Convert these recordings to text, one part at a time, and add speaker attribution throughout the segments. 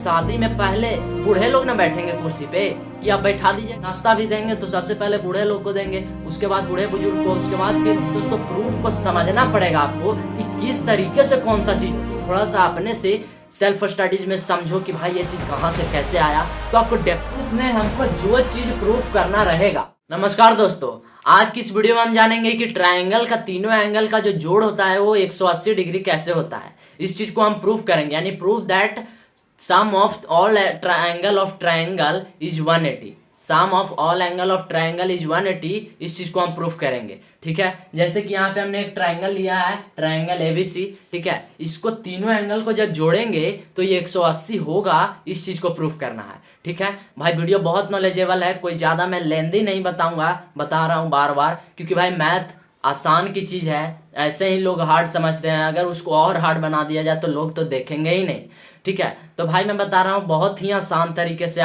Speaker 1: शादी में पहले बूढ़े लोग ना बैठेंगे कुर्सी पे कि आप बैठा दीजिए, नाश्ता भी देंगे तो सबसे पहले बूढ़े लोग को देंगे, उसके बाद बूढ़े बुजुर्ग को, उसके बाद फिर दोस्तों प्रूफ को समझना पड़ेगा आपको कि किस तरीके से कौन सा चीज। थोड़ा सा अपने से सेल्फ स्टडीज में समझो कि भाई ये चीज कहाँ से कैसे आया, तो आपको प्रूफ में हमको जो चीज प्रूफ करना रहेगा। नमस्कार दोस्तों, आज की इस वीडियो में हम जानेंगे कि ट्रायंगल का तीनों एंगल का जो जोड़ होता है वो 180 डिग्री कैसे होता है। इस चीज को हम प्रूफ करेंगे, यानी proof that sum of all triangle of triangle is 180। sum of all angle of triangle is 180। इस चीज को हम प्रूफ करेंगे, ठीक है। जैसे कि यहाँ पे हमने एक ट्रायंगल लिया है, ट्रायंगल एबीसी, ठीक है। इसको तीनों एंगल को जब जोड़ेंगे तो ये 180 होगा। इस चीज को प्रूफ करना है, ठीक है भाई। वीडियो बहुत नॉलेजेबल है, कोई ज्यादा मैं लेंदी नहीं बताऊंगा, बता रहा हूँ बार बार, क्योंकि भाई मैथ आसान की चीज है, ऐसे ही लोग हार्ड समझते हैं। अगर उसको और हार्ड बना दिया जाए तो लोग तो देखेंगे ही नहीं, ठीक है। तो भाई मैं बता रहा हूँ बहुत ही आसान तरीके से,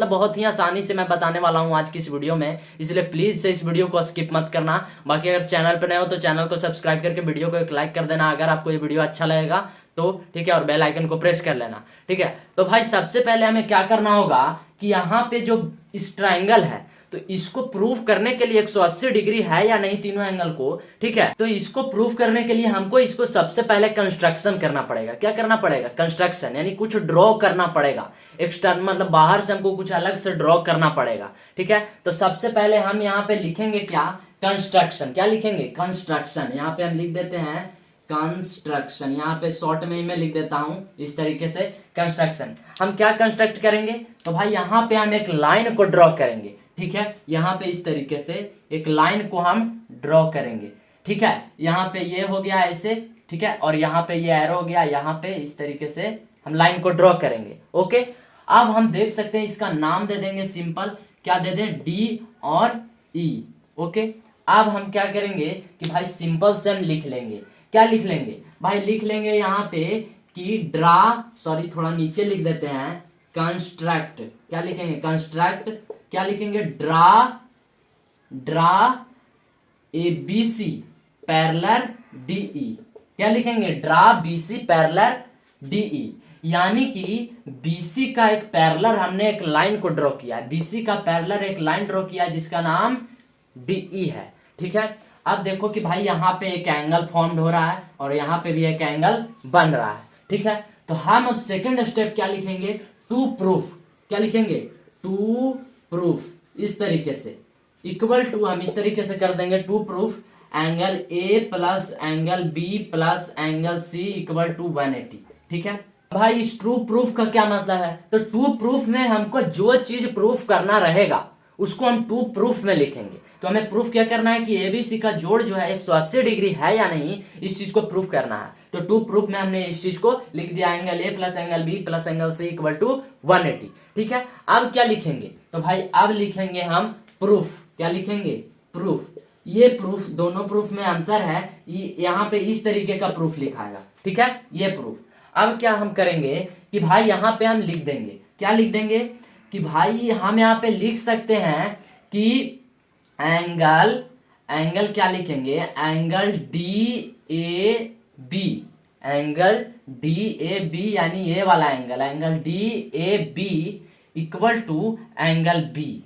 Speaker 1: बहुत ही आसानी से मैं बताने वाला हूँ आज की इस वीडियो में, इसलिए प्लीज से इस वीडियो को स्किप मत करना। बाकी अगर चैनल पर नए हो तो चैनल को सब्सक्राइब करके वीडियो को एक लाइक कर देना अगर आपको ये वीडियो अच्छा लगेगा तो, ठीक है। और बेल आइकन को प्रेस कर लेना, ठीक है। तो भाई सबसे पहले हमें क्या करना होगा कि यहाँ पे जो इस ट्राइंगल है तो इसको प्रूफ करने के लिए 180 डिग्री है या नहीं तीनों एंगल को, ठीक है। तो इसको प्रूफ करने के लिए हमको इसको सबसे पहले कंस्ट्रक्शन करना पड़ेगा। क्या करना पड़ेगा? कंस्ट्रक्शन, यानी कुछ ड्रॉ करना पड़ेगा। एक्सटर्नल मतलब बाहर से हमको कुछ अलग से ड्रॉ करना पड़ेगा, ठीक है। तो सबसे पहले हम यहाँ पे लिखेंगे क्या? कंस्ट्रक्शन। क्या लिखेंगे? कंस्ट्रक्शन। यहाँ पे हम लिख देते हैं कंस्ट्रक्शन, यहाँ पे शॉर्ट में ही मैं लिख देता हूं इस तरीके से, कंस्ट्रक्शन। हम क्या कंस्ट्रक्ट करेंगे? तो भाई यहाँ पे हम एक लाइन को ड्रॉ करेंगे, ठीक है। यहाँ पे इस तरीके से एक लाइन को हम ड्रॉ करेंगे, ठीक है। यहाँ पे ये हो गया ऐसे, ठीक है, और यहाँ पे ये एरो हो गया, यहाँ पे इस तरीके से हम लाइन को ड्रॉ करेंगे, ओके। अब हम देख सकते हैं इसका नाम दे देंगे सिंपल, क्या दे दें? डी और ई, ओके। अब हम क्या करेंगे कि भाई सिंपल से हम लिख लेंगे। क्या लिख लेंगे भाई? लिख लेंगे यहाँ पे कि थोड़ा नीचे लिख देते हैं, कंस्ट्रक्ट। क्या लिखेंगे? कंस्ट्रक्ट। क्या लिखेंगे? Draw A B C parallel D. E लिखेंगे? ड्रा बीसी पैरेलल डीई, यानी कि बीसी का एक पैरेलल हमने एक लाइन को ड्रॉ किया है, बीसी का पैरेलल एक लाइन ड्रॉ किया जिसका नाम डीई है, ठीक है। अब देखो कि भाई यहाँ पे एक एंगल फॉर्म्ड हो रहा है और यहाँ पे भी एक एंगल बन रहा है, ठीक है। तो हम अब सेकंड स्टेप क्या लिखेंगे? To prove. क्या लिखेंगे? To prove. इस तरीके से इक्वल टू हम इस तरीके से कर देंगे, to prove angle A plus angle B plus angle C equal to 180, ठीक है। भाई इस ट्रू प्रूफ का क्या मतलब है? तो टू प्रूफ में हमको जो चीज प्रूफ करना रहेगा उसको हम टू प्रूफ में लिखेंगे। तो हमें प्रूफ क्या करना है कि एबीसी का जोड़ जो है 180 डिग्री है या नहीं, इस चीज को प्रूफ करना है। तो टू प्रूफ में हमने इस चीज को लिख दिया, angle A plus angle B plus angle C equal to 180, ठीक है। अब क्या लिखेंगे? तो भाई अब लिखेंगे हम प्रूफ। क्या लिखेंगे? प्रूफ। ये प्रूफ, दोनों प्रूफ में अंतर है, यहाँ पे इस तरीके का प्रूफ लिखाएगा, ठीक है, ये प्रूफ। अब क्या हम करेंगे कि भाई यहाँ पे हम लिख देंगे, क्या लिख देंगे कि भाई हम यहाँ पे लिख सकते हैं कि एंगल क्या लिखेंगे? Angle D A B, angle D A B, यानी ये वाला angle D A B equal to angle B.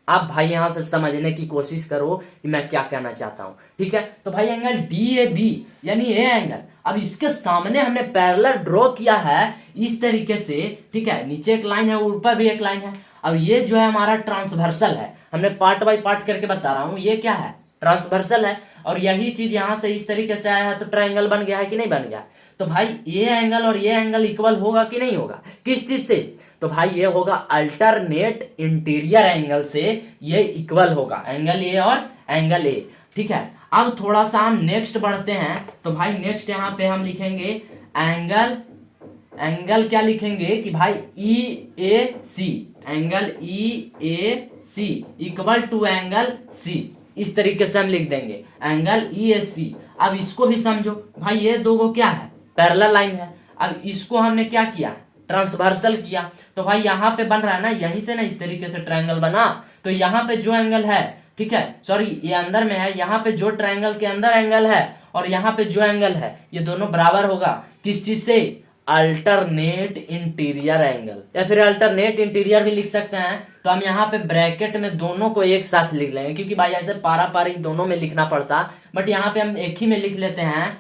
Speaker 1: अब भाई यहां से समझने की कोशिश करो कि मैं क्या कहना चाहता हूं, ठीक है। तो भाई एंगल डी ए बी यानी ये एंगल, अब इसके सामने हमने पैरेलल ड्रॉ किया है इस तरीके से, ठीक है। नीचे एक लाइन है, ऊपर भी एक लाइन है। अब ये जो है हमारा ट्रांसवर्सल है, हमने पार्ट बाय पार्ट करके बता रहा हूं, ये क्या है? ट्रांसवर्सल है। और यही चीज यहां से इस तरीके से आया है तो ट्राइंगल बन गया है कि नहीं बन गया? तो भाई ये एंगल और ये एंगल इक्वल होगा कि नहीं होगा? किस चीज से? तो भाई ये होगा अल्टरनेट इंटीरियर एंगल से, ये इक्वल होगा, एंगल ए और एंगल ए, ठीक है। अब थोड़ा सा हम नेक्स्ट बढ़ते हैं। तो भाई नेक्स्ट यहाँ पे हम लिखेंगे एंगल क्या लिखेंगे कि भाई E A C, angle E A C equal to angle C. इस तरीके से हम लिख देंगे एंगल ई ए सी। अब इसको भी समझो भाई, ये दो को क्या है? पैरेलल लाइन है। अब इसको हमने क्या किया? ट्रांसवर्सल किया। तो भाई यहाँ पे बन रहा है ना, यहीं से ना इस तरीके से ट्रायंगल बना। तो यहाँ पे जो एंगल है, ठीक है, सॉरी ये अंदर में है, यहाँ पे जो ट्रायंगल के अंदर एंगल है और यहाँ पे जो एंगल है, ये दोनों बराबर होगा। किस चीज से? अल्टरनेट इंटीरियर एंगल, या फिर अल्टरनेट इंटीरियर भी लिख सकते हैं। तो हम यहाँ पे ब्रैकेट में दोनों को एक साथ लिख लेंगे, क्योंकि भाई ऐसे पारा पारी दोनों में लिखना पड़ता, बट यहाँ पे हम एक ही में लिख लेते हैं,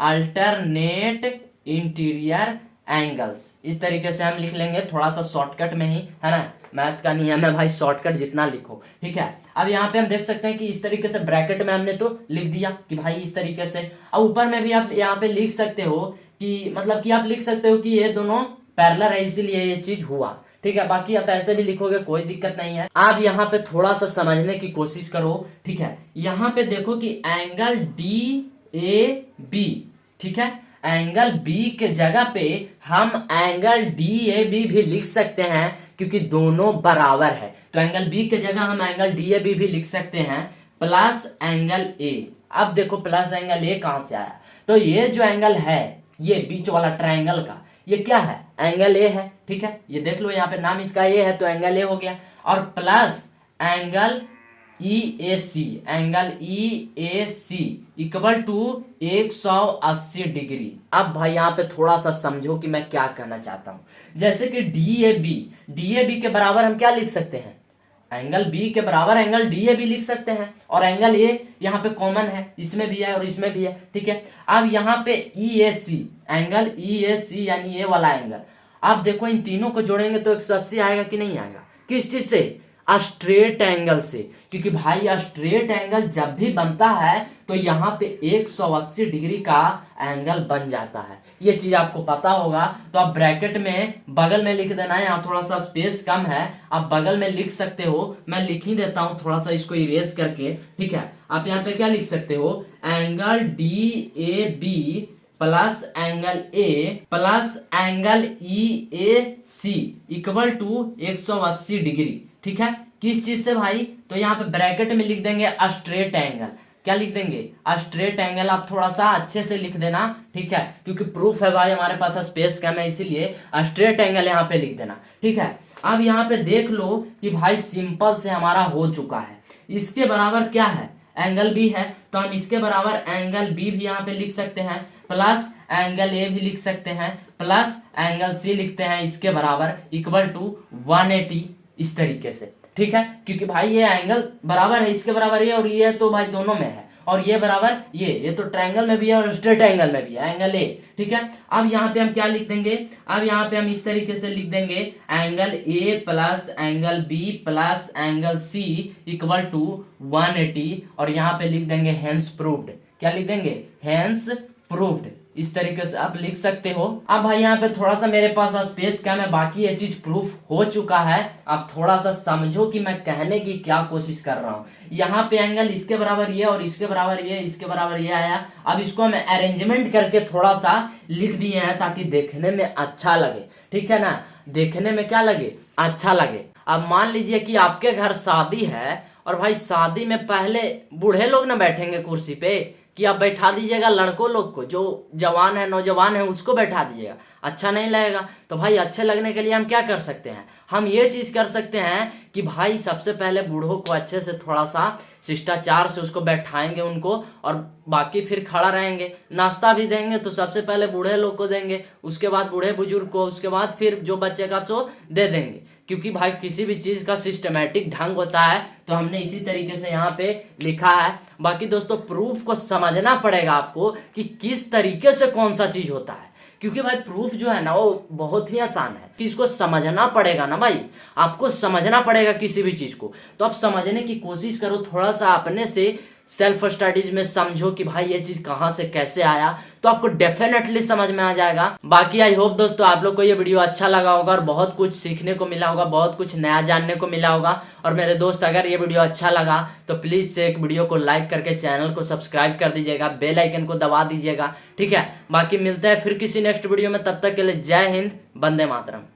Speaker 1: अल्टरनेट इंटीरियर एंगल्स। इस तरीके से हम लिख लेंगे, थोड़ा सा शॉर्टकट में ही, है ना, मैथ का नियम है भाई, शॉर्टकट जितना लिखो, ठीक है। अब यहाँ पे हम देख सकते हैं कि इस तरीके से ब्रैकेट में हमने तो लिख दिया कि भाई इस तरीके से। अब ऊपर में भी आप यहाँ पे लिख सकते हो कि मतलब कि आप लिख सकते हो कि ये दोनों पैरेलल है, इसीलिए ये चीज हुआ, ठीक है। बाकी आप ऐसे भी लिखोगे, कोई दिक्कत नहीं है। आप यहाँ पे थोड़ा सा समझने की कोशिश करो, ठीक है। यहाँ पे देखो कि एंगल DAB, ठीक है, एंगल B के जगह पे हम एंगल DAB भी लिख सकते हैं, क्योंकि दोनों बराबर है। तो एंगल B के जगह हम एंगल DAB भी लिख सकते हैं, प्लस एंगल A। अब देखो प्लस एंगल A कहां से आया, तो ये जो एंगल है, ये बीच वाला ट्रायंगल का, ये क्या है, एंगल A है, ठीक है। ये देख लो यहाँ पे नाम इसका A है, तो एंगल A हो गया। और plus angle EAC, angle EAC equal to 180 degree. अब भाई यहाँ पे थोड़ा सा समझो कि मैं क्या कहना चाहता हूँ। जैसे कि DAB के बराबर हम क्या लिख सकते हैं, एंगल B के बराबर एंगल DAB लिख सकते हैं, और एंगल A यहाँ पे कॉमन है, इसमें भी है और इसमें भी है, ठीक है। अब यहाँ पे EAC, एंगल EAC यानी ये वाला एंगल, अब देखो इन तीनों को जोड़ेंगे तो 180 आएगा कि नहीं आएगा, किस चीज से, स्ट्रेट एंगल से, क्योंकि भाई स्ट्रेट एंगल जब भी बनता है तो यहाँ पे 180 डिग्री का एंगल बन जाता है। ये चीज आपको पता होगा, तो आप ब्रैकेट में बगल में लिख देना है, यहाँ थोड़ा सा स्पेस कम है, आप बगल में लिख सकते हो, मैं लिख ही देता हूँ थोड़ा सा इसको इरेज करके, ठीक है। आप यहाँ पे क्या लिख सकते हो, angle DAB plus angle A plus angle EAC equal to 180 degree, ठीक है। किस चीज से भाई, तो यहाँ पे ब्रैकेट में लिख देंगे स्ट्रेट एंगल। क्या लिख देंगे, स्ट्रेट एंगल। आप थोड़ा सा अच्छे से लिख देना, ठीक है, क्योंकि प्रूफ है भाई हमारे पास स्पेस कम है, इसीलिए स्ट्रेट एंगल यहाँ पे लिख देना, ठीक है। अब यहाँ पे देख लो कि भाई सिंपल से हमारा हो चुका है। इसके बराबर क्या है, एंगल B है, तो हम इसके बराबर एंगल B भी यहाँ पे लिख सकते हैं, प्लस एंगल A भी लिख सकते हैं, प्लस एंगल C लिखते हैं इसके बराबर इक्वल टू 180, इस तरीके से, ठीक है। क्योंकि भाई ये एंगल बराबर है, इसके बराबर ये और ये, तो भाई दोनों में है, और ये बराबर ये तो ट्रायंगल में भी है और स्ट्रेट एंगल में भी है, एंगल A, ठीक है। अब यहाँ पे हम क्या लिख देंगे, अब यहाँ पे हम इस तरीके से लिख देंगे, angle A plus angle B plus angle C equal to 180, और यहाँ पे लिख देंगे हेंस प्रूव्ड। क्या लिख देंगे, हेंस प्रूव्ड। इस तरीके से आप लिख सकते हो। अब भाई यहाँ पे थोड़ा सा मेरे पास स्पेस कम है, बाकी ये चीज प्रूफ हो चुका है। आप थोड़ा सा समझो कि मैं कहने की क्या कोशिश कर रहा हूँ। यहाँ पे एंगल इसके बराबर ये और इसके बराबर ये, इसके बराबर ये आया। अब इसको हम अरेंजमेंट करके थोड़ा सा लिख दिए हैं ताकि देखने में अच्छा लगे, ठीक है ना, देखने में क्या लगे, अच्छा लगे। अब मान लीजिए कि आपके घर शादी है, और भाई शादी में पहले बूढ़े लोग ना बैठेंगे कुर्सी पे, कि आप बैठा दीजिएगा लड़कों लोग को, जो जवान है नौजवान है उसको बैठा दीजिएगा, अच्छा नहीं लगेगा। तो भाई अच्छे लगने के लिए हम क्या कर सकते हैं, हम ये चीज कर सकते हैं कि भाई सबसे पहले बूढ़ों को अच्छे से थोड़ा सा शिष्टाचार से उसको बैठाएंगे उनको, और बाकी फिर खड़ा रहेंगे। नाश्ता भी देंगे तो सबसे पहले बूढ़े लोग को देंगे, उसके बाद बूढ़े बुजुर्ग को, उसके बाद फिर जो बच्चेगा तो दे देंगे। क्योंकि भाई किसी भी चीज का सिस्टमैटिक ढंग होता है, तो हमने इसी तरीके से यहाँ पे लिखा है। बाकी दोस्तों प्रूफ को समझना पड़ेगा आपको कि किस तरीके से कौन सा चीज होता है, क्योंकि भाई प्रूफ जो है ना वो बहुत ही आसान है, कि इसको समझना पड़ेगा ना भाई, आपको समझना पड़ेगा किसी भी चीज को। तो आप समझने की कोशिश करो, थोड़ा सा अपने से सेल्फ स्टडीज में समझो कि भाई ये चीज कहाँ से कैसे आया, तो आपको डेफिनेटली समझ में आ जाएगा। बाकी आई होप दोस्तों आप लोग को ये वीडियो अच्छा लगा होगा और बहुत कुछ सीखने को मिला होगा, बहुत कुछ नया जानने को मिला होगा। और मेरे दोस्त अगर ये वीडियो अच्छा लगा तो प्लीज से एक वीडियो को लाइक करके चैनल को सब्सक्राइब कर दीजिएगा, बेल आइकन को दबा दीजिएगा, ठीक है। बाकी मिलते हैं फिर किसी नेक्स्ट वीडियो में, तब तक के लिए जय हिंद, वंदे मातरम।